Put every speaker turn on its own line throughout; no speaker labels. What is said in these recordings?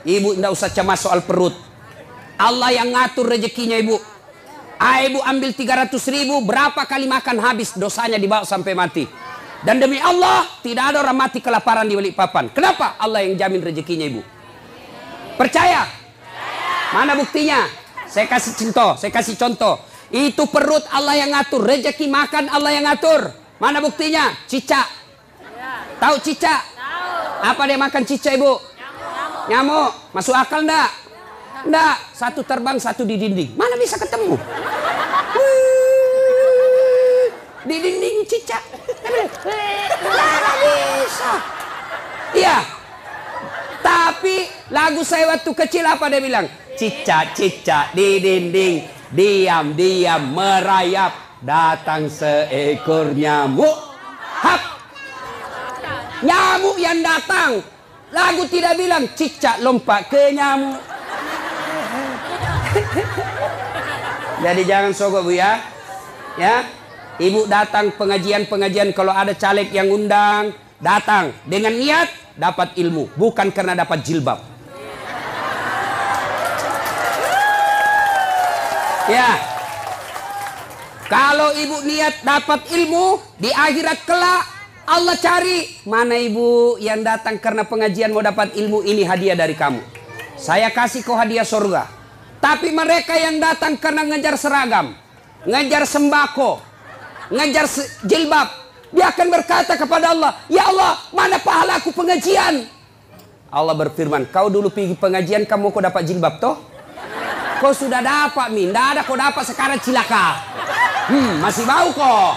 Ibu tidak usah cemas soal perut. Allah yang ngatur rezekinya ibu. Ibu ambil 300.000, berapa kali makan habis, dosanya dibawa sampai mati. Dan demi Allah, tidak ada orang mati kelaparan di Balikpapan. Kenapa? Allah yang jamin rezekinya ibu. Percaya? Mana buktinya? Saya kasih contoh. Itu perut Allah yang ngatur, rezeki makan Allah yang ngatur. Mana buktinya? Cicak. Tahu cicak? Apa dia makan cicak ibu? Nyamuk. Masuk akal enggak? Enggak. Satu terbang, satu di dinding. Mana bisa ketemu? Di dinding cicak. Mana bisa? Iya. Tapi lagu saya waktu kecil apa dia bilang? Cicak-cicak di dinding, diam-diam merayap, datang seekor nyamuk. Hap! Nyamuk yang datang. Lagu tidak bilang cicak lompat ke nyamuk. Jadi jangan sogok bu ya. Ya, ibu datang pengajian-pengajian, kalau ada caleg yang undang, datang dengan niat dapat ilmu, bukan karena dapat jilbab. Ya, kalau ibu niat dapat ilmu di akhirat kelak, Allah cari mana ibu yang datang karena pengajian mau dapat ilmu, ini hadiah dari kamu. Saya kasih kau hadiah surga. Tapi mereka yang datang karena ngejar seragam, ngejar sembako, ngejar jilbab, dia akan berkata kepada Allah, ya Allah, mana pahala aku pengajian? Allah berfirman, kau dulu pergi pengajian, kamu kau dapat jilbab toh? Kau sudah dapat min, tidak ada kau dapat sekarang cilaka. Masih bau kok.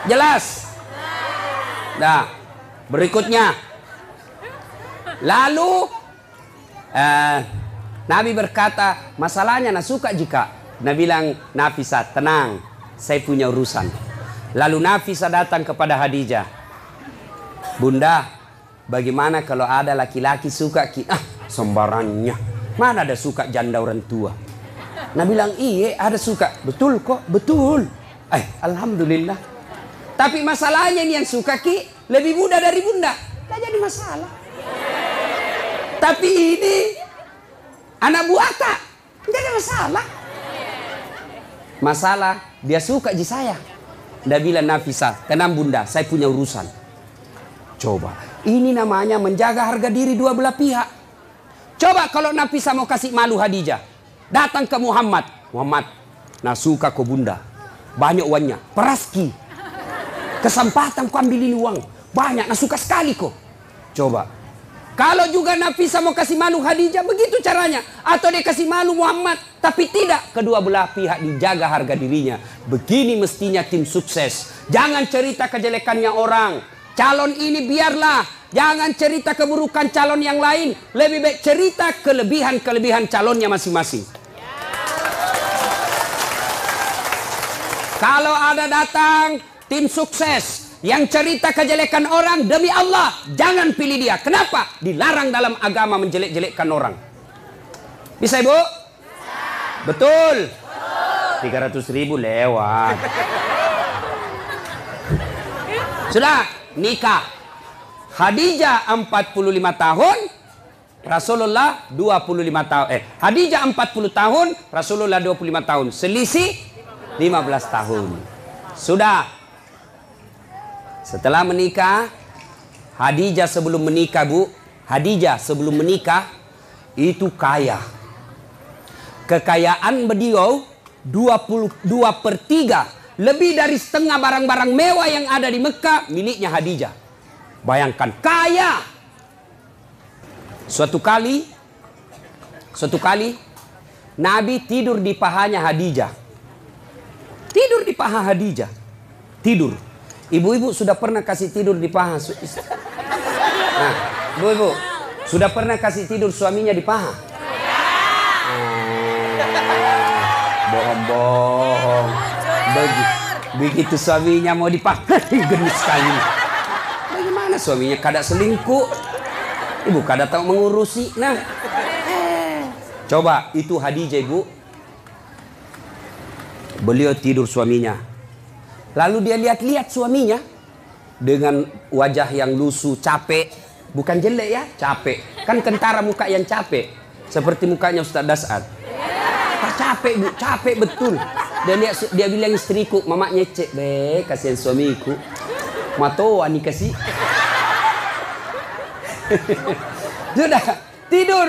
Jelas? Nah, berikutnya. Lalu Nabi berkata, masalahnya nak suka jika. Nabi bilang, Nafisa tenang, saya punya urusan. Lalu Nafisa datang kepada Khadijah. Bunda, bagaimana kalau ada laki-laki suka sembarannya. Mana ada suka janda orang tua? Nabi bilang, iya ada suka. Betul kok, betul. Alhamdulillah. Tapi masalahnya ini yang suka lebih muda dari bunda. Tidak jadi masalah. Tapi ini anak buah tak. Tidak ada masalah. Masalah dia suka di saya. Dia bilang, Nafisa, tenang bunda, saya punya urusan. Coba, ini namanya menjaga harga diri dua belah pihak. Coba kalau Nafisa mau kasih malu Khadijah, datang ke Muhammad. Muhammad, nah suka kau bunda, banyak uangnya, peraski. Kesempatan kau ambil ini uang, banyak, nah suka sekali kau. Coba, kalau juga Nafisa mau kasih malu Khadijah, begitu caranya. Atau dia kasih malu Muhammad, tapi tidak, kedua belah pihak dijaga harga dirinya. Begini mestinya tim sukses. Jangan cerita kejelekannya orang. Calon ini biarlah. Jangan cerita keburukan calon yang lain. Lebih baik cerita kelebihan-kelebihan calonnya masing-masing. Kalau ada datang tim sukses yang cerita kejelekan orang, demi Allah jangan pilih dia. Kenapa? Dilarang dalam agama menjelek-jelekkan orang. Bisa ibu? Betul. 300.000 lewat. Sudah nikah. Khadijah 45 tahun, Rasulullah 25 tahun. Khadijah 40 tahun, Rasulullah 25 tahun. Selisih 15 tahun. Sudah. Setelah menikah, Khadijah sebelum menikah, Bu, Khadijah sebelum menikah itu kaya. Kekayaan beliau 22/3, lebih dari setengah barang-barang mewah yang ada di Mekah miliknya Khadijah. Bayangkan, kaya. Suatu kali Nabi tidur di pahanya Khadijah. Tidur di paha Khadijah. Tidur. Ibu-ibu sudah pernah kasih tidur di paha? Nah, ibu-ibu sudah pernah kasih tidur suaminya di paha? Bohong-bohong. Begitu suaminya mau dipaha, genis sekali. Bagaimana suaminya kada selingkuh? Ibu kada tahu mengurusi. Nah, coba itu Khadijah ibu. Beliau tidur suaminya. Lalu dia lihat-lihat suaminya dengan wajah yang lusuh, capek. Bukan jelek ya, capek. Kan kentara muka yang capek. Seperti mukanya Ustaz Dasad. Capek Bu, capek betul. Dia bilang istriku, mama nyecek, be, kasihan suamiku. Matoa nih kasih. Sudah tidur.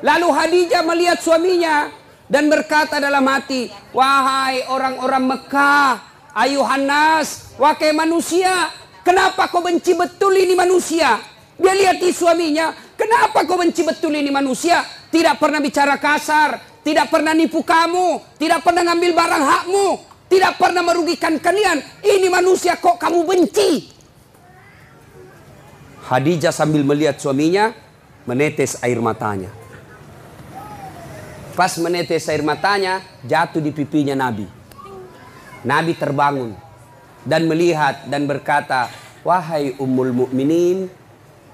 Lalu Khadijah melihat suaminya dan berkata dalam hati, wahai orang-orang Mekah, ayuhan nas, wahai manusia, kenapa kau benci betul ini manusia? Dia lihat di suaminya, kenapa kau benci betul ini manusia? Tidak pernah bicara kasar, tidak pernah nipu kamu, tidak pernah ngambil barang hakmu, tidak pernah merugikan kalian. Ini manusia kok kamu benci? Khadijah sambil melihat suaminya, menetes air matanya. Pas menetes air matanya, jatuh di pipinya Nabi. Nabi terbangun dan melihat dan berkata, wahai Ummul Mukminin,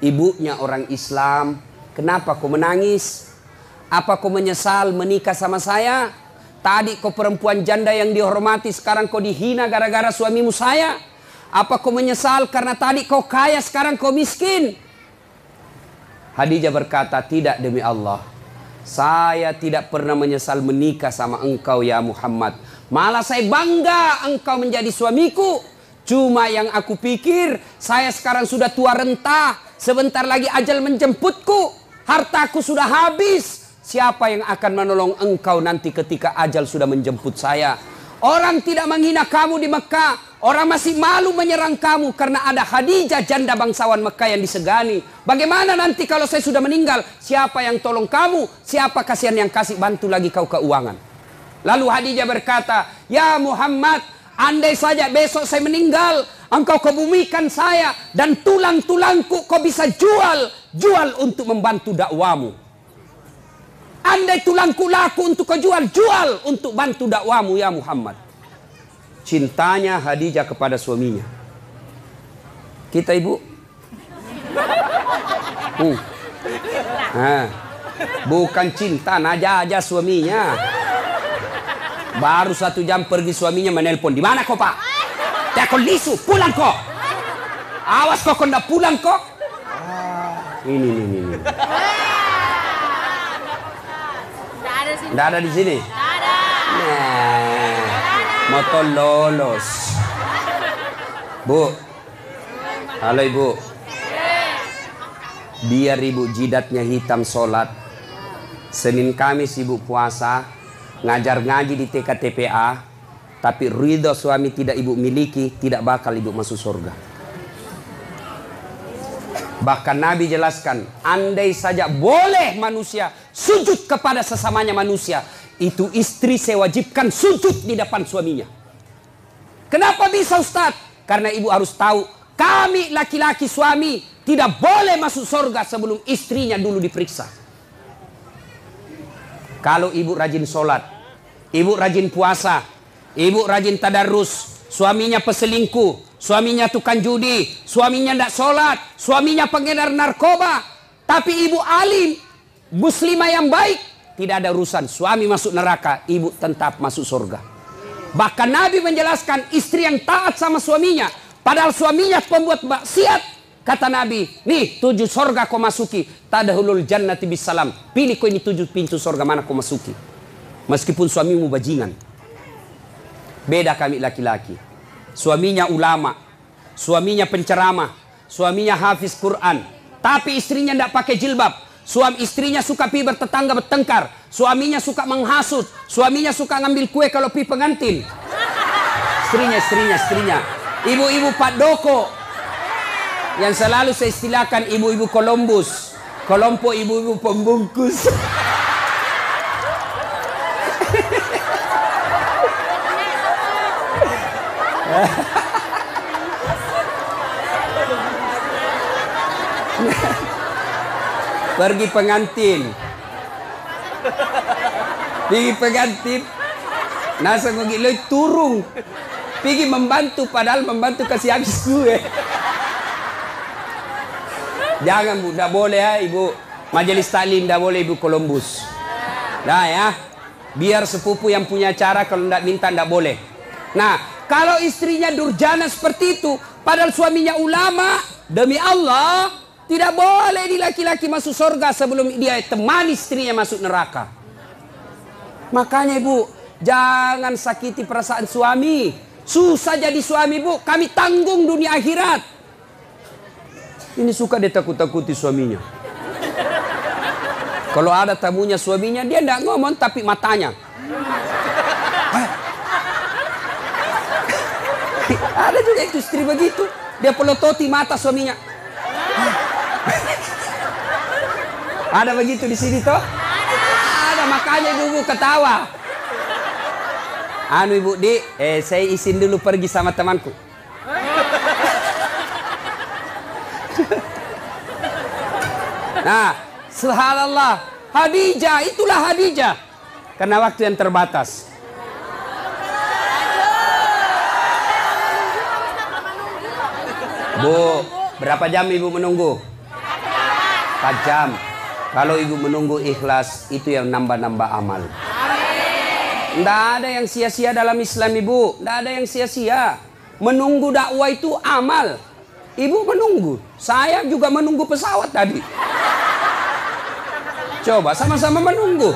ibunya orang Islam, kenapa kau menangis? Apa kau menyesal menikah sama saya? Tadi kau perempuan janda yang dihormati, sekarang kau dihina gara-gara suamimu saya. Apa kau menyesal karena tadi kau kaya, sekarang kau miskin? Khadijah berkata, tidak demi Allah. Saya tidak pernah menyesal menikah sama engkau ya Muhammad. Malah saya bangga engkau menjadi suamiku. Cuma yang aku pikir, saya sekarang sudah tua renta. Sebentar lagi ajal menjemputku. Hartaku sudah habis. Siapa yang akan menolong engkau nanti ketika ajal sudah menjemput saya? Orang tidak menghina kamu di Mekah. Orang masih malu menyerang kamu karena ada Khadijah, janda bangsawan Mekah yang disegani. Bagaimana nanti kalau saya sudah meninggal? Siapa yang tolong kamu? Siapa kasihan yang kasih bantu lagi kau keuangan? Lalu Khadijah berkata, ya Muhammad, andai saja besok saya meninggal, engkau kebumikan saya dan tulang-tulangku kau bisa jual untuk membantu dakwamu. Andai tulangku laku untuk kau jual untuk bantu dakwamu ya Muhammad. Cintanya Khadijah kepada suaminya. Kita ibu, bukan cinta, naja suaminya. Baru 1 jam pergi suaminya menelpon, di mana kau pak? Kau lisu, pulang kok. Awas kok ndak pulang kok. Ini. Nggak ada di sini. Motor lolos. Bu, halo ibu. Biar ibu jidatnya hitam sholat, Senin Kamis ibu puasa, ngajar ngaji di TKTPA, tapi ridho suami tidak ibu miliki, tidak bakal ibu masuk surga. Bahkan Nabi jelaskan, andai saja boleh manusia sujud kepada sesamanya manusia, itu istri saya wajibkan sujud di depan suaminya. Kenapa bisa Ustaz? Karena ibu harus tahu, kami laki-laki suami tidak boleh masuk surga sebelum istrinya dulu diperiksa. Kalau ibu rajin sholat, ibu rajin puasa, ibu rajin tadarus, suaminya peselingkuh, suaminya tukang judi, suaminya tidak sholat, suaminya pengedar narkoba, tapi ibu alim, muslimah yang baik, tidak ada urusan. Suami masuk neraka, ibu tetap masuk surga. Bahkan Nabi menjelaskan istri yang taat sama suaminya, padahal suaminya pembuat maksiat, kata Nabi, nih 7 surga kau masuki, tadkhulul jannati bisalam. Pilih kau ini 7 pintu surga mana kau masuki. Meskipun suamimu bajingan. Beda kami laki-laki. Suaminya ulama, suaminya penceramah, suaminya hafiz Quran, tapi istrinya tidak pakai jilbab. Suami istrinya suka pi bertetangga bertengkar, suaminya suka menghasut, suaminya suka ngambil kue kalau pi pengantin. Istrinya. Ibu-ibu Pak Doko yang selalu saya istilahkan ibu-ibu Columbus, kelompok ibu-ibu pembungkus. Pergi pengantin, nasa ngogi loy turung, pergi membantu padahal membantu kasih habis gue. Jangan bu, tidak boleh ya ibu majelis taklim, tidak boleh ibu Columbus. Nah ya, biar sepupu yang punya acara kalau tidak minta tidak boleh. Nah, kalau istrinya durjana seperti itu, padahal suaminya ulama, demi Allah Tidak boleh di laki-laki masuk surga sebelum dia teman istrinya masuk neraka. Makanya ibu, jangan sakiti perasaan suami. Susah jadi suami bu, kami tanggung dunia akhirat. Ini suka dia takut-takuti suaminya. Kalau ada tamunya suaminya, dia tidak ngomong tapi matanya. Ada juga itu istri begitu. Dia pelototi mata suaminya. Ada begitu di sini toh? Ada, makanya ibu ketawa. Anu ibu di, saya izin dulu pergi sama temanku. Nah, subhanallah, Khadijah, itulah Khadijah. Karena waktu yang terbatas. Bu, berapa jam ibu menunggu? 4 jam. Kalau ibu menunggu ikhlas, itu yang nambah-nambah amal. Tidak ada yang sia-sia dalam Islam ibu. Tidak ada yang sia-sia. Menunggu dakwah itu amal. Ibu menunggu. Saya juga menunggu pesawat tadi. Coba sama-sama menunggu.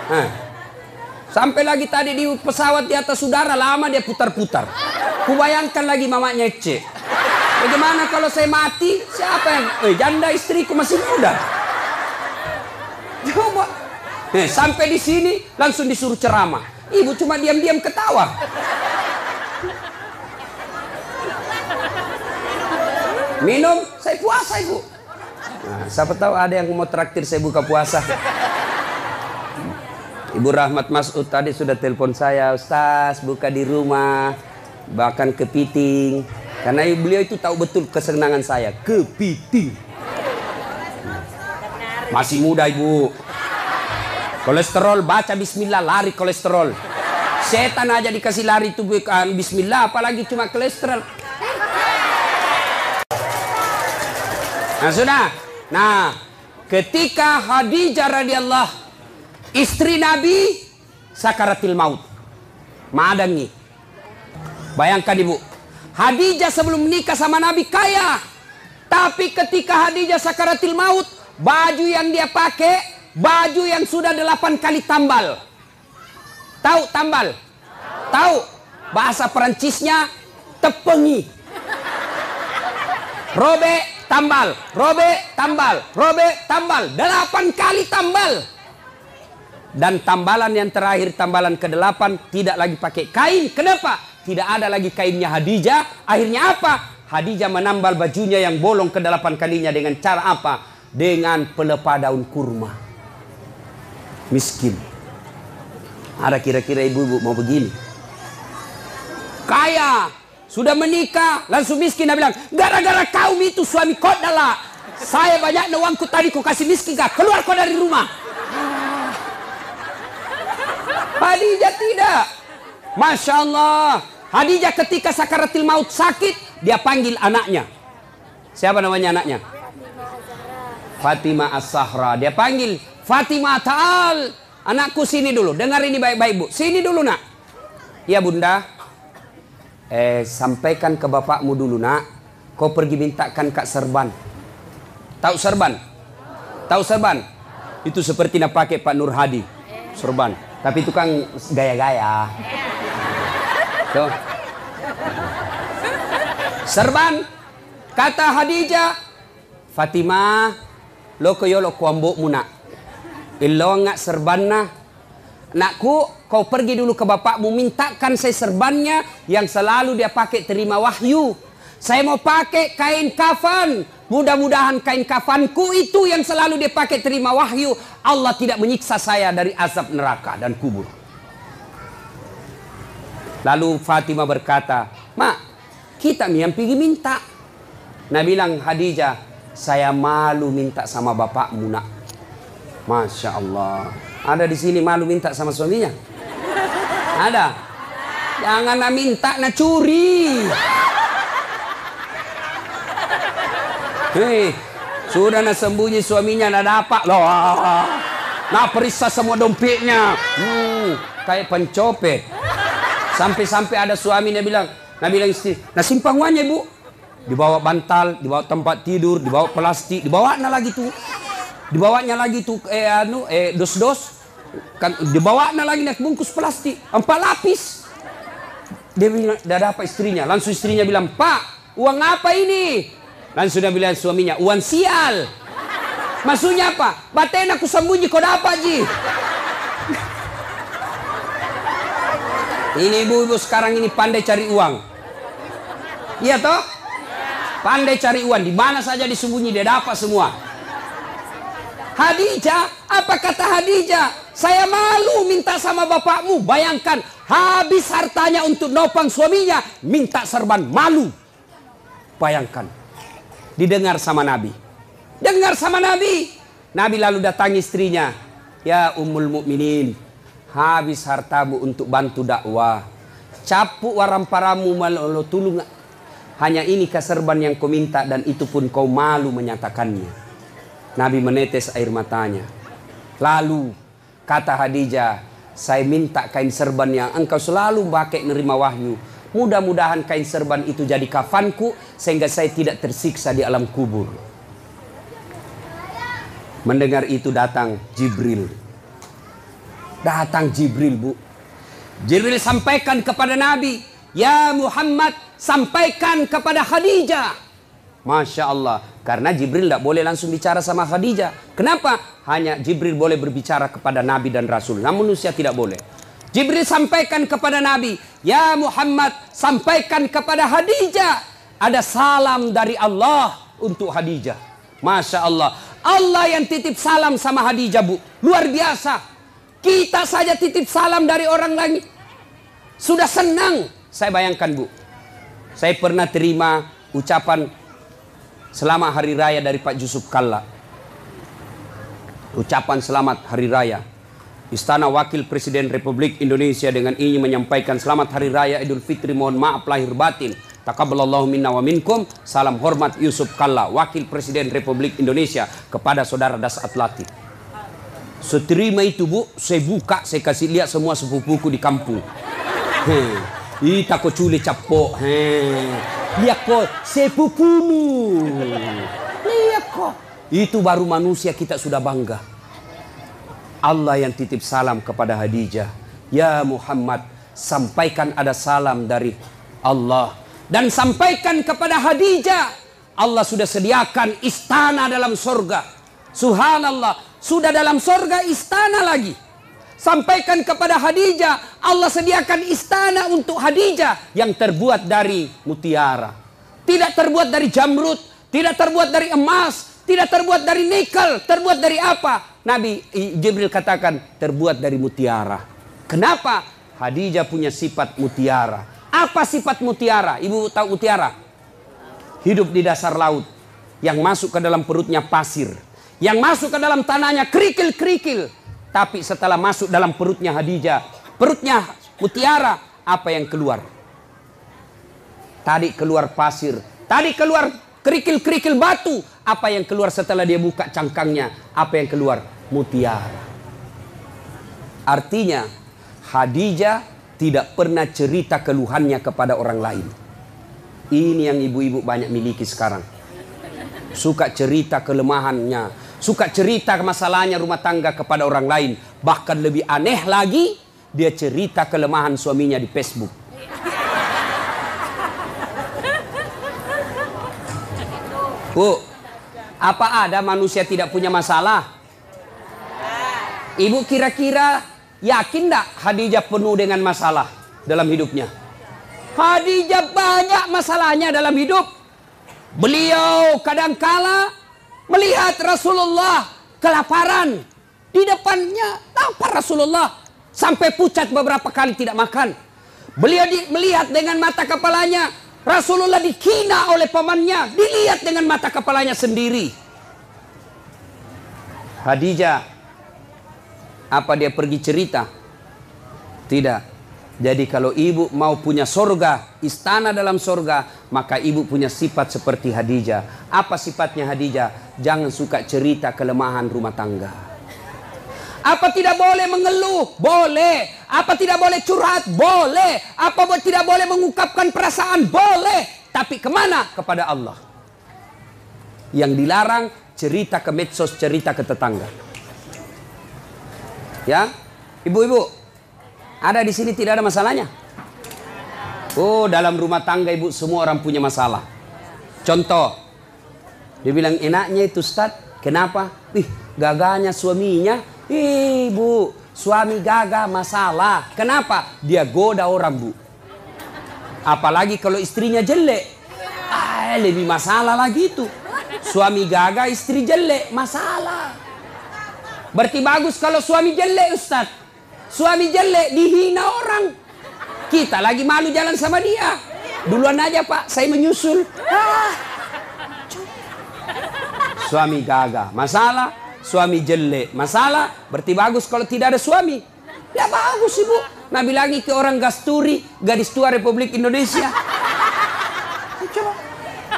Nah, sampai lagi tadi di pesawat di atas udara, lama dia putar-putar. Kubayangkan lagi mamanya cek. Bagaimana kalau saya mati? Siapa yang... janda istriku masih muda. Coba. Sampai di sini langsung disuruh ceramah. Ibu cuma diam-diam ketawa. Minum, saya puasa ibu. Nah, siapa tahu ada yang mau traktir saya buka puasa. Ibu Rahmat Mas'ud tadi sudah telepon saya, Ustaz buka di rumah, bahkan kepiting. Karena beliau itu tahu betul kesenangan saya, kepiting. Masih muda ibu. Kolesterol, baca bismillah, lari kolesterol. Setan aja dikasih lari itu bukan bismillah, apalagi cuma kolesterol. Nah sudah. Nah, ketika Khadijah radhiyallahu istri Nabi sakaratil maut. Madangi. Bayangkan ibu, Khadijah sebelum menikah sama Nabi kaya. Tapi ketika Khadijah sakaratil maut, baju yang dia pakai, baju yang sudah 8 kali tambal. Tahu tambal? Tahu? Bahasa Perancisnya tepengi. Robe tambal, robe tambal, robe tambal, 8 kali tambal. Dan tambalan yang terakhir, tambalan ke-8 tidak lagi pakai kain. Kenapa? Tidak ada lagi kainnya Khadijah. Akhirnya apa? Khadijah menambal bajunya yang bolong ke-8 kalinya dengan cara apa? Dengan pelepah daun kurma. Miskin. Ada kira-kira ibu-ibu mau begini? Kaya. Sudah menikah, langsung miskin. Dia bilang, gara-gara kaum itu suami kau adalah. Saya banyak uangku tadi kau kasih miskin kah? Keluar kau dari rumah. Khadijah tidak. Masya Allah. Khadijah ketika sakaratil maut sakit, dia panggil anaknya. Siapa namanya anaknya? Fatimah As-Sahra. Dia panggil, Fatimah ta'al. Anakku sini dulu. Dengar ini baik-baik bu. Sini dulu nak. Ya bunda. Sampaikan ke bapakmu dulu nak, kau pergi mintakan Kak Serban. Tahu Serban? Tahu Serban? Itu seperti nak pakai Pak Nur Hadi. Serban. Tapi itu kan gaya-gaya. Tuh. Serban. Kata Khadijah, Fatimah, lo koyolo kuambukmu nak. Ilo ngak serban nah. Nakku, kau pergi dulu ke bapakmu, mintakan saya serbannya yang selalu dia pakai terima wahyu. Saya mau pakai kain kafan. Mudah-mudahan kain kafanku itu yang selalu dia pakai terima wahyu. Allah tidak menyiksa saya dari azab neraka dan kubur. Lalu Fatimah berkata, Mak, kita yang pergi minta. Nah bilang Khadijah, saya malu minta sama bapakmu nak. Masya Allah. Ada di sini malu minta sama suaminya? Ada? Jangan nak minta, nak curi. Hei, sudah nak sembunyi suaminya, nak dapat loh. Nak periksa semua dompetnya. Kayak pencopet. Sampai-sampai ada suami nak bilang istri, nak simpang uangnya ibu. dibawa bantal, dibawa tempat tidur, dibawa plastik, dibawanya lagi tuh. Dibawanya lagi tuh dos-dos. Kan dibawanya lagi naik bungkus plastik 4 lapis. Dia bilang, dah dapat istrinya. Langsung istrinya bilang, "Pak, uang apa ini?" Langsung dia bilang suaminya, "Uang sial." Maksudnya apa? "Baten aku sembunyi kau dapat, Ji." Ini ibu-ibu sekarang ini pandai cari uang. Iya toh? Pandai cari uang. Di mana saja disembunyi dia dapat semua. Khadijah, apa kata Khadijah? "Saya malu minta sama bapakmu." Bayangkan, habis hartanya untuk nopang suaminya, minta serban, malu. Bayangkan. Didengar sama Nabi. Dengar sama Nabi. Nabi lalu datangi istrinya. "Ya Ummul Mukminin, habis hartamu untuk bantu dakwah. Capuk waramparamu malu tulung. Hanya ini serban yang kau minta dan itu pun kau malu menyatakannya." Nabi menetes air matanya. Lalu kata Khadijah, "Saya minta kain serban yang engkau selalu pakai nerima wahyu. Mudah-mudahan kain serban itu jadi kafanku sehingga saya tidak tersiksa di alam kubur." Mendengar itu datang Jibril. Datang Jibril, Bu. Jibril sampaikan kepada Nabi, "Ya Muhammad, sampaikan kepada Khadijah." Masya Allah. Karena Jibril tidak boleh langsung bicara sama Khadijah. Kenapa? Hanya Jibril boleh berbicara kepada Nabi dan Rasul. Namun manusia tidak boleh. Jibril sampaikan kepada Nabi, "Ya Muhammad, sampaikan kepada Khadijah. Ada salam dari Allah untuk Khadijah." Masya Allah. Allah yang titip salam sama Khadijah, Bu. Luar biasa. Kita saja titip salam dari orang lain. Sudah senang. Saya bayangkan, Bu. Saya pernah terima ucapan selamat hari raya dari Pak Yusuf Kalla. Ucapan selamat hari raya. Istana Wakil Presiden Republik Indonesia dengan ini menyampaikan selamat hari raya Idul Fitri, mohon maaf lahir batin. Taqabbalallahu minna wa minkum. Salam hormat Yusuf Kalla, Wakil Presiden Republik Indonesia, kepada saudara Das Atlatif. Seterima itu, Bu, saya buka, saya kasih lihat semua sepupuku di kampung. Ita ko cule capok. Lihat kok, sepupumu. Lihat kok. Itu baru manusia kita sudah bangga. Allah yang titip salam kepada Khadijah. "Ya Muhammad, sampaikan ada salam dari Allah. Dan sampaikan kepada Khadijah, Allah sudah sediakan istana dalam surga." Subhanallah, sudah dalam surga istana lagi. Sampaikan kepada Khadijah, Allah sediakan istana untuk Khadijah yang terbuat dari mutiara. Tidak terbuat dari jamrud, tidak terbuat dari emas, tidak terbuat dari nikel. Terbuat dari apa? Nabi Jibril katakan terbuat dari mutiara. Kenapa? Khadijah punya sifat mutiara. Apa sifat mutiara? Ibu tahu mutiara? Hidup di dasar laut. Yang masuk ke dalam perutnya pasir. Yang masuk ke dalam tanahnya kerikil-kerikil. Tapi setelah masuk dalam perutnya Khadijah, perutnya mutiara, apa yang keluar? Tadi keluar pasir, tadi keluar kerikil-kerikil batu. Apa yang keluar setelah dia buka cangkangnya? Apa yang keluar? Mutiara. Artinya Khadijah tidak pernah cerita keluhannya kepada orang lain. Ini yang ibu-ibu banyak miliki sekarang. Suka cerita kelemahannya, suka cerita masalahnya rumah tangga kepada orang lain. Bahkan lebih aneh lagi, dia cerita kelemahan suaminya di Facebook. Bu, apa ada manusia tidak punya masalah? Ibu kira-kira yakin enggak Khadijah penuh dengan masalah dalam hidupnya? Khadijah banyak masalahnya dalam hidup. Beliau kadangkala melihat Rasulullah kelaparan. Di depannya lapar Rasulullah. Sampai pucat beberapa kali tidak makan. Beliau melihat dengan mata kepalanya. Rasulullah dihina oleh pamannya. Dilihat dengan mata kepalanya sendiri. Khadijah, apa dia pergi cerita? Tidak. Jadi kalau ibu mau punya sorga, istana dalam sorga, maka ibu punya sifat seperti Khadijah. Apa sifatnya Khadijah? Jangan suka cerita kelemahan rumah tangga. Apa tidak boleh mengeluh? Boleh. Apa tidak boleh curhat? Boleh. Apa tidak boleh mengungkapkan perasaan? Boleh. Tapi kemana? Kepada Allah. Yang dilarang cerita ke medsos, cerita ke tetangga. Ya, ibu-ibu, ada di sini tidak ada masalahnya? Oh, dalam rumah tangga ibu semua orang punya masalah. Contoh, dia bilang enaknya itu Ustaz, kenapa? Gagahnya suaminya. Bu, suami gagah masalah. Kenapa? Dia goda orang, Bu. Apalagi kalau istrinya jelek. Lebih masalah lagi itu. Suami gagah, istri jelek, masalah. Berarti bagus kalau suami jelek, Ustaz. Suami jelek dihina orang. Kita lagi malu jalan sama dia. Duluan aja Pak, saya menyusul. Suami gagah, masalah. Suami jelek, masalah. Berarti bagus kalau tidak ada suami. Ya bagus Ibu. Nabi lagi ke orang Gasturi, gadis tua Republik Indonesia. Coba.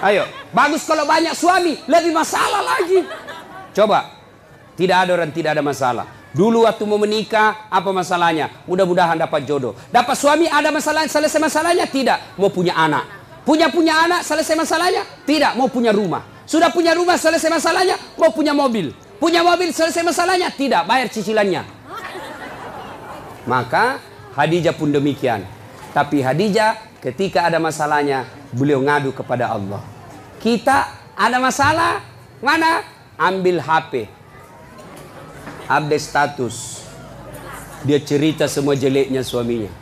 Ayo, bagus kalau banyak suami, lebih masalah lagi. Coba. Tidak ada orang tidak ada masalah. Dulu waktu mau menikah, apa masalahnya? Mudah-mudahan dapat jodoh. Dapat suami, ada masalah, selesai masalahnya? Tidak. Mau punya anak. Punya anak, selesai masalahnya? Tidak. Mau punya rumah. Sudah punya rumah, selesai masalahnya? Mau punya mobil. Punya mobil, selesai masalahnya? Tidak. Bayar cicilannya. Maka Khadijah pun demikian. Tapi Khadijah ketika ada masalahnya, beliau ngadu kepada Allah. Kita ada masalah, mana? Ambil HP. Update status. Dia cerita semua jeleknya suaminya.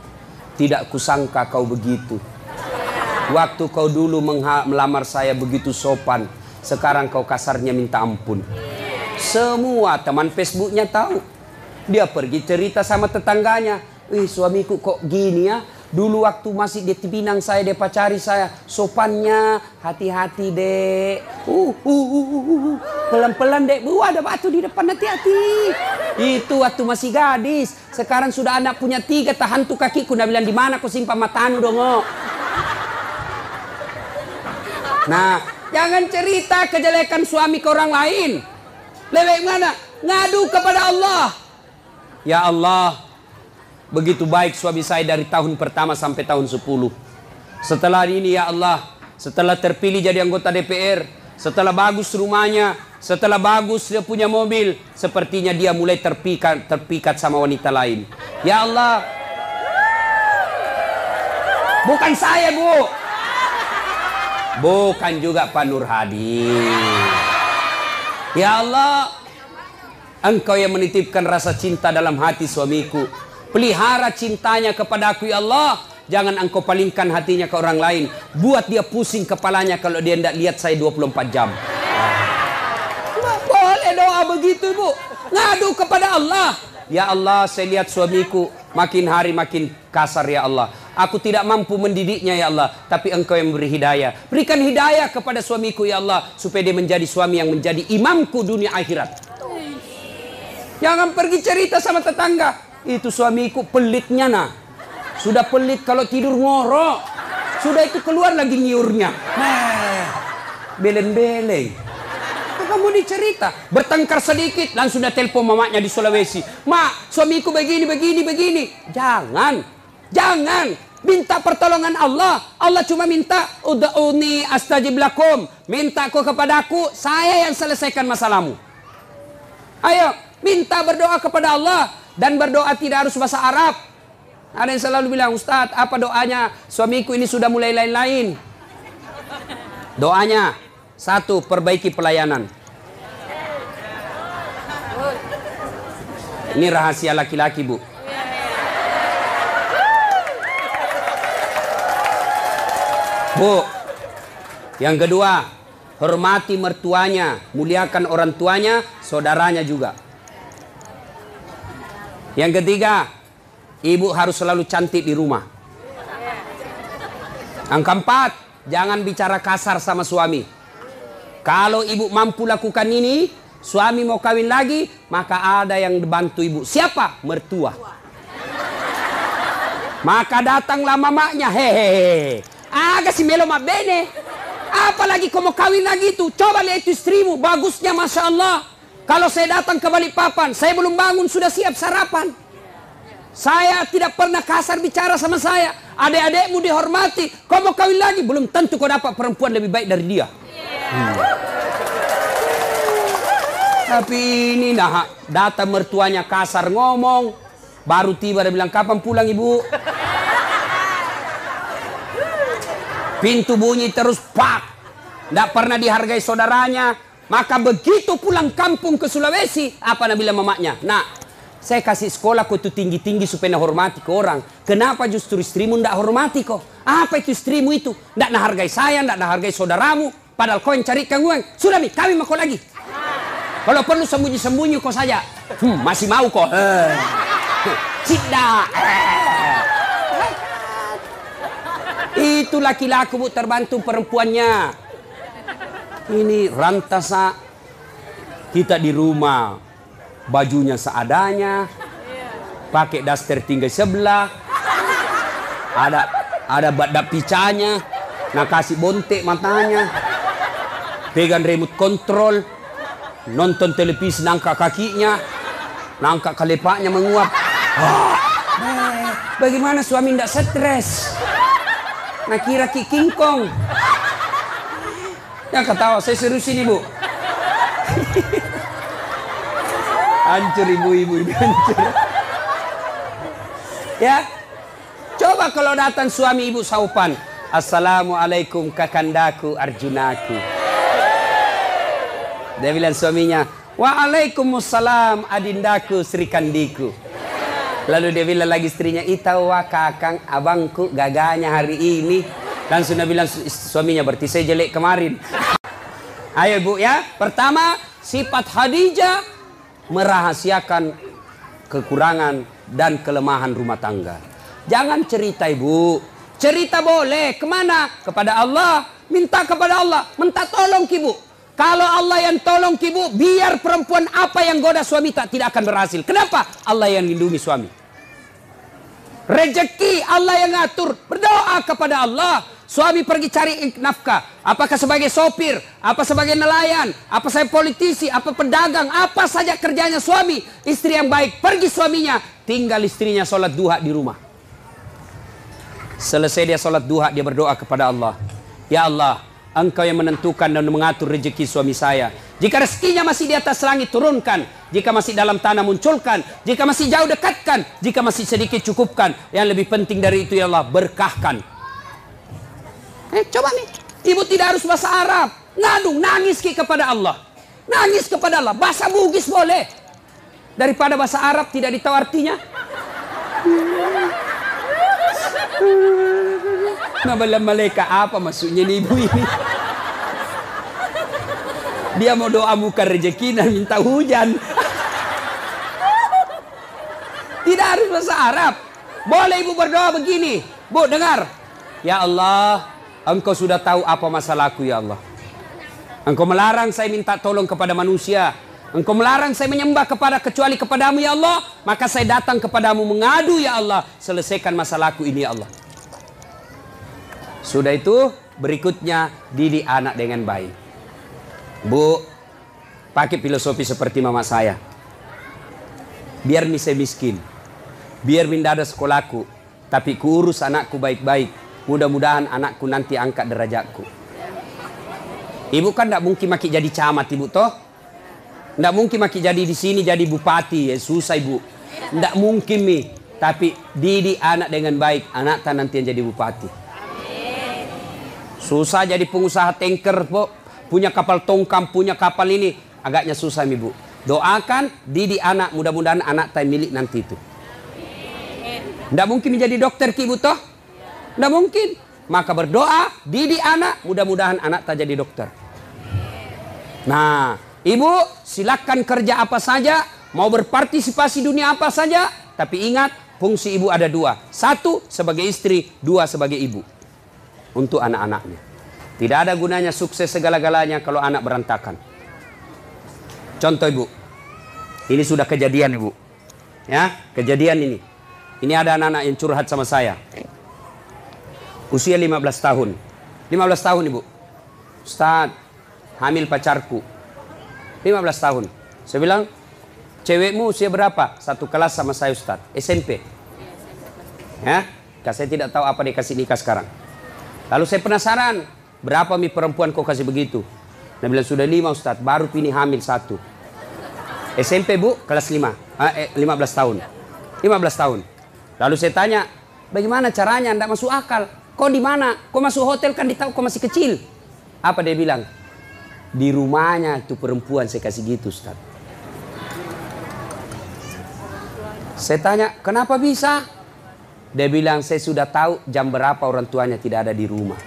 Tidak kusangka kau begitu. Waktu kau dulu melamar saya begitu sopan, sekarang kau kasarnya minta ampun. Semua teman Facebooknya tahu. Dia pergi cerita sama tetangganya. Suamiku kok gini ya. Dulu waktu masih di Pinang saya, dia pacari saya. Sopannya, hati-hati dek. Pelan-pelan dek. Ada batu di depan, hati-hati. Itu waktu masih gadis. Sekarang sudah anak punya 3, tahan tuh kakiku. Nah bilang, di mana kau simpan matamu dong? Nah, jangan cerita kejelekan suami ke orang lain. Lebih mana? Ngadu kepada Allah. Ya Allah, begitu baik suami saya dari tahun pertama sampai tahun 10. Setelah ini ya Allah, setelah terpilih jadi anggota DPR, setelah bagus rumahnya, setelah bagus dia punya mobil, sepertinya dia mulai terpikat sama wanita lain. Ya Allah, bukan saya Bu, bukan juga Pak Nur Hadi. Ya Allah, Engkau yang menitipkan rasa cinta dalam hati suamiku. Pelihara cintanya kepada aku ya Allah. Jangan engkau palingkan hatinya ke orang lain. Buat dia pusing kepalanya kalau dia tidak lihat saya 24 jam. Boleh doa begitu Bu. Ngadu kepada Allah. Ya Allah, saya lihat suamiku makin hari makin kasar ya Allah. Aku tidak mampu mendidiknya ya Allah. Tapi engkau yang memberi hidayah. Berikan hidayah kepada suamiku ya Allah. Supaya dia menjadi suami yang menjadi imamku dunia akhirat. Jangan pergi cerita sama tetangga. Itu suamiku pelitnya nah. Sudah pelit kalau tidur ngorok. Sudah itu keluar lagi nyiurnya. Beleng-beleng. Kamu dicerita. Bertengkar sedikit langsung sudah telepon mamanya di Sulawesi. Mak, suamiku begini. Jangan. Minta pertolongan Allah. Allah cuma minta ud'uni astajib lakum. Minta kau kepadaku, saya yang selesaikan masalahmu. Ayo, minta berdoa kepada Allah. Dan berdoa tidak harus bahasa Arab. Ada yang selalu bilang, Ustadz, apa doanya? Suamiku ini sudah mulai lain-lain. Doanya, 1, perbaiki pelayanan. Ini rahasia laki-laki Bu. Bu, yang kedua, hormati mertuanya, muliakan orang tuanya, saudaranya juga. Yang ketiga, ibu harus selalu cantik di rumah. Yang keempat, jangan bicara kasar sama suami. Kalau ibu mampu lakukan ini, suami mau kawin lagi, maka ada yang bantu ibu. Siapa? Mertua. Maka datanglah mamanya, hehehe. Agak si melo bene. Apalagi kau mau kawin lagi itu. Coba lihat itu istrimu, bagusnya Masya Allah. Kalau saya datang ke Balikpapan, saya belum bangun sudah siap sarapan. Saya tidak pernah kasar bicara sama saya. Adik-adikmu dihormati. Kau mau kawin lagi? Belum tentu kau dapat perempuan lebih baik dari dia. Tapi ini nah, datang mertuanya kasar ngomong. Baru tiba dia bilang, kapan pulang ibu? Pintu bunyi terus, pak. Tidak pernah dihargai saudaranya. Maka begitu pulang kampung ke Sulawesi, apa nak bilang mamanya? Nak, saya kasih sekolah kau itu tinggi-tinggi supaya nak hormati ke orang. Kenapa justru istrimu tidak hormati kau? Apa itu istrimu itu? Tidak nak hargai saya, tidak nak hargai saudaramu. Padahal kau yang carikan uang. Sudah mi, kawin sama kau lagi. Kalau perlu sembunyi-sembunyi kau saja. Masih mau kau? Tidak. Itu laki-laki bu terbantu perempuannya. Ini rantasa. Kita di rumah. Bajunya seadanya, pakai daster tinggal sebelah, ada badak picanya, nak kasih bontek matanya, pegang remote control, nonton televisi nangka kakinya, nangka kelepaknya menguap. Bagaimana suami tidak stres? Nak kira King Kong. Ya ketawa, saya serius ini bu. Hancur ibu-ibu ini hancur. Ya, coba kalau datang suami ibu saupan, assalamualaikum kakandaku Arjunaku. Dia bilang suaminya, waalaikumsalam adindaku Sri Kandiku. Lalu dia bilang lagi istrinya, itawa kakang abangku gaganya hari ini. Langsung dia bilang suaminya, berarti saya jelek kemarin. Ayo bu ya, pertama sifat Khadijah merahasiakan kekurangan dan kelemahan rumah tangga. Jangan cerita ibu. Cerita boleh. Kemana? Kepada Allah. Minta kepada Allah. Minta tolong ibu. Kalau Allah yang tolong ibu, biar perempuan apa yang goda suami tidak akan berhasil. Kenapa? Allah yang lindungi suami. Rezeki Allah yang ngatur. Berdoa kepada Allah. Suami pergi cari nafkah. Apakah sebagai sopir, apa sebagai nelayan, apa saya politisi, apa pedagang, apa saja kerjanya suami. Istri yang baik, pergi suaminya. Tinggal istrinya sholat duha di rumah. Selesai dia sholat duha, dia berdoa kepada Allah. Ya Allah, Engkau yang menentukan dan mengatur rezeki suami saya. Jika rezekinya masih di atas langit, turunkan. Jika masih dalam tanah, munculkan. Jika masih jauh, dekatkan. Jika masih sedikit, cukupkan. Yang lebih penting dari itu, ya Allah, berkahkan. Coba nih, ibu tidak harus bahasa Arab. Ngadu, nangis kepada Allah. Nangis kepada Allah. Bahasa Bugis boleh. Daripada bahasa Arab tidak ditahu artinya. Nabalam malaikat apa maksudnya nih ibu ini? Dia mau doa bukan rezeki dan minta hujan. Tidak harus bahasa Arab. Boleh ibu berdoa begini. Bu, dengar. Ya Allah, Engkau sudah tahu apa masalahku ya Allah. Engkau melarang saya minta tolong kepada manusia. Engkau melarang saya menyembah kecuali kepadamu ya Allah. Maka saya datang kepadamu mengadu ya Allah. Selesaikan masalahku ini ya Allah. Sudah itu berikutnya didik anak dengan baik. Bu, pakai filosofi seperti mama saya. Biar saya miskin. Biar minda ada sekolahku. Tapi kuurus anakku baik-baik. Mudah-mudahan anakku nanti angkat derajatku. Ibu kan tidak mungkin maki jadi camat ibu toh. Tidak mungkin maki jadi di sini jadi bupati. Ya, susah ibu. Tidak mungkin mi. Tapi didik anak dengan baik. Anak tak nanti yang jadi bupati. Susah jadi pengusaha tanker po. Punya kapal tongkang, punya kapal ini. Agaknya susah ibu. Doakan didik anak. Mudah-mudahan anak tak milik nanti itu. Tidak mungkin menjadi dokter ki ibu toh. Tidak mungkin. Maka berdoa, didik anak, mudah-mudahan anak tak jadi dokter. Nah, ibu silakan kerja apa saja, mau berpartisipasi dunia apa saja, tapi ingat fungsi ibu ada dua. Satu sebagai istri, dua sebagai ibu. Untuk anak-anaknya. Tidak ada gunanya sukses segala-galanya kalau anak berantakan. Contoh ibu, ini sudah kejadian ibu. Ya, kejadian ini. Ini ada anak-anak yang curhat sama saya. Usia 15 tahun. 15 tahun ibu. Ustaz, hamil pacarku. 15 tahun. Saya bilang, cewekmu usia berapa? Satu kelas sama saya Ustaz. SMP. Ya, saya tidak tahu apa dia kasih nikah sekarang. Lalu saya penasaran, berapa mi perempuan kau kasih begitu? Dia bilang sudah 5 Ustaz, baru pini hamil 1. SMP bu, kelas 5, 15 tahun. 15 tahun. Lalu saya tanya, bagaimana caranya? Tidak masuk akal. Kau di mana? Kau masuk hotel kan ditahu kau masih kecil. Apa dia bilang? Di rumahnya itu perempuan saya kasih gitu Ustaz. Saya tanya, kenapa bisa? Dia bilang, saya sudah tahu jam berapa orang tuanya tidak ada di rumah.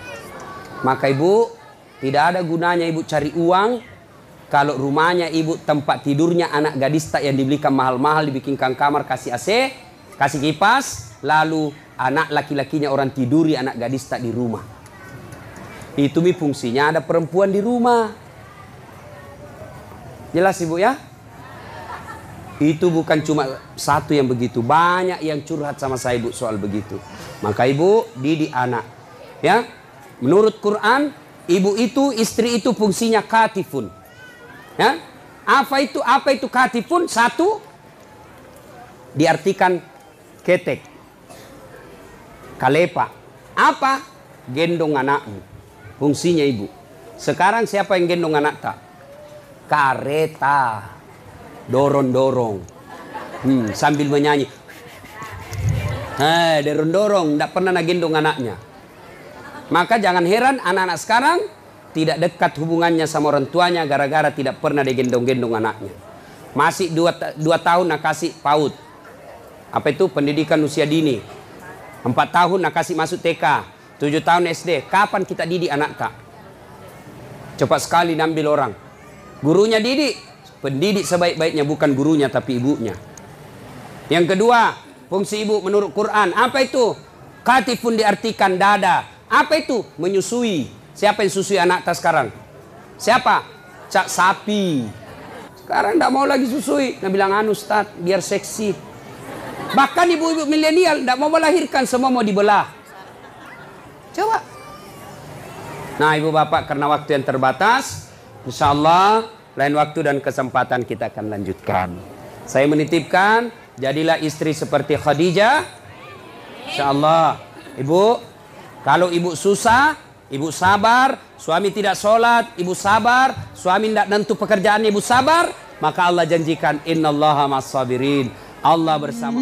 Maka ibu, tidak ada gunanya ibu cari uang kalau rumahnya ibu tempat tidurnya anak gadis tak yang dibelikan mahal-mahal, dibikinkan kamar, kasih AC, kasih kipas, lalu anak laki-lakinya orang tiduri anak gadis tak di rumah. Itu mi fungsinya ada perempuan di rumah. Jelas ibu ya? Itu bukan cuma satu yang begitu, banyak yang curhat sama saya ibu soal begitu. Maka ibu didik anak, ya. Menurut Quran, ibu itu, istri itu fungsinya katifun. Ya. Apa itu katifun? Satu, diartikan ketek, kalepa. Apa? Gendong anakmu. Fungsinya ibu. Sekarang siapa yang gendong anak tak? Kareta. Dorong-dorong. Sambil menyanyi. Dorong-dorong. Tidak pernah gendong anaknya. Maka jangan heran anak-anak sekarang tidak dekat hubungannya sama orang tuanya gara-gara tidak pernah digendong-gendong anaknya. Masih 2 tahun nak kasih PAUD. Apa itu? Pendidikan usia dini. 4 tahun nak kasih masuk TK. 7 tahun SD. Kapan kita didik anak tak? Cepat sekali ambil orang. Gurunya didik. Pendidik sebaik-baiknya bukan gurunya tapi ibunya. Yang kedua, fungsi ibu menurut Quran. Apa itu? Katifun diartikan dada. Apa itu? Menyusui. Siapa yang susui anak tak sekarang? Siapa? Cak sapi. Sekarang tidak mau lagi susui. Dia bilang, anu Ustaz, biar seksi. Bahkan ibu-ibu milenial tidak mau melahirkan, semua mau dibelah. Coba. Nah ibu bapak, karena waktu yang terbatas, insya Allah lain waktu dan kesempatan kita akan lanjutkan. Saya menitipkan, jadilah istri seperti Khadijah. Insya Allah. Ibu, kalau ibu susah, ibu sabar. Suami tidak sholat, ibu sabar. Suami tidak nentu pekerjaan, ibu sabar. Maka Allah janjikan, innallaha ma'as sabirin. Allah bersama.